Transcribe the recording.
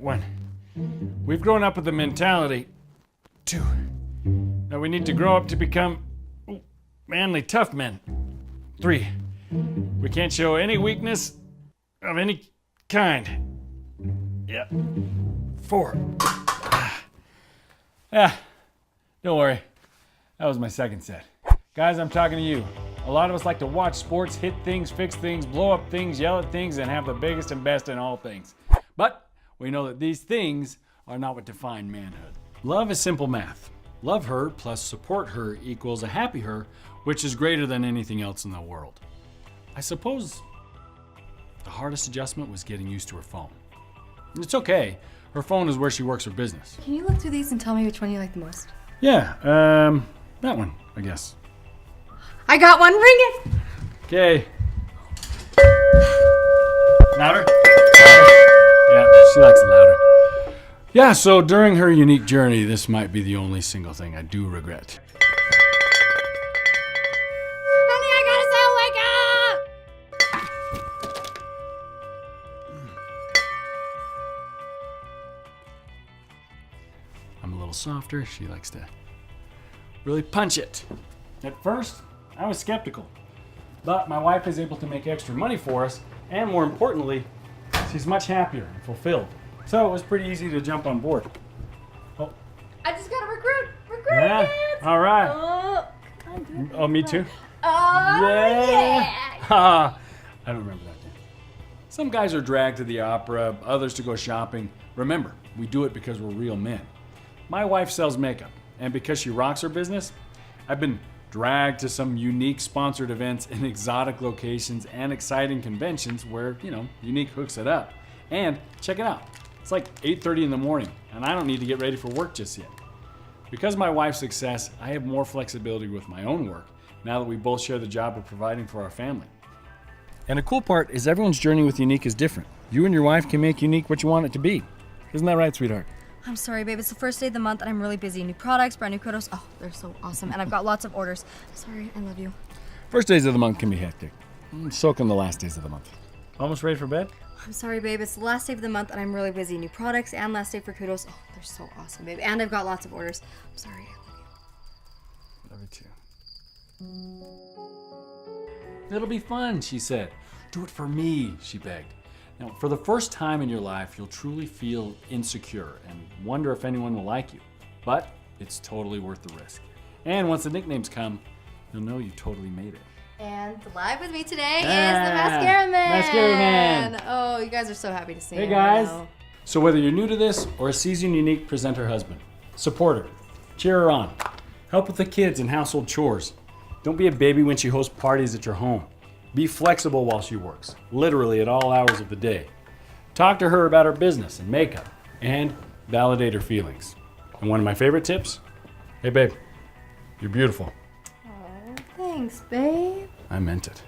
1. We've grown up with the mentality. 2. That we need to grow up to become manly, tough men. 3. We can't show any weakness of any kind. Yeah. 4. Yeah, don't worry. That was my second set. Guys, I'm talking to you. A lot of us like to watch sports, hit things, fix things, blow up things, yell at things, and have the biggest and best in all things. But we know that these things are not what define manhood. Love is simple math. Love her plus support her equals a happy her, which is greater than anything else in the world. I suppose the hardest adjustment was getting used to her phone. It's okay. Her phone is where she works her business. Can you look through these and tell me which one you like the most? Yeah, that one, I guess. I got one, ring it! Okay. Louder? Yeah, she likes it louder. Yeah, so during her unique journey, this might be the only single thing I do regret. Honey, I gotta say, wake up! I'm a little softer. She likes to really punch it. At first, I was skeptical. But my wife is able to make extra money for us, and more importantly, she's much happier and fulfilled. So it was pretty easy to jump on board. Oh, I just got a recruit! yeah, all right. Oh, Oh, me too? oh yeah! I don't remember that day. Some guys are dragged to the opera, others to go shopping. Remember, we do it because we're real men. My wife sells makeup, and because she rocks her business, I've been dragged to some unique sponsored events in exotic locations and exciting conventions where, Younique hooks it up. And check it out. It's like 8:30 in the morning, and I don't need to get ready for work just yet. Because of my wife's success, I have more flexibility with my own work now that we both share the job of providing for our family. And the cool part is everyone's journey with Younique is different. You and your wife can make Younique what you want it to be. Isn't that right, sweetheart? I'm sorry, babe. It's the first day of the month and I'm really busy. New products, brand new kudos. Oh, they're so awesome. And I've got lots of orders. Sorry, I love you. First days of the month can be hectic. So can the last days of the month. Almost ready for bed? I'm sorry, babe. It's the last day of the month and I'm really busy. New products and last day for kudos. Oh, they're so awesome, babe. And I've got lots of orders. I'm sorry, I love you. Love you too. It'll be fun, she said. Do it for me, she begged. Now, for the first time in your life, you'll truly feel insecure and wonder if anyone will like you. But it's totally worth the risk. And once the nicknames come, you'll know you totally made it. And live with me today is the Mascara Man. Mascara Man. Oh, you guys are so happy to see Hey him. guys. So whether you're new to this or a seasoned Younique present her husband, support her, cheer her on, help with the kids and household chores. Don't be a baby when she hosts parties at your home. Be flexible while she works, literally at all hours of the day. Talk to her about her business and makeup, and validate her feelings. And one of my favorite tips, hey babe, you're beautiful. Oh, thanks, babe. I meant it.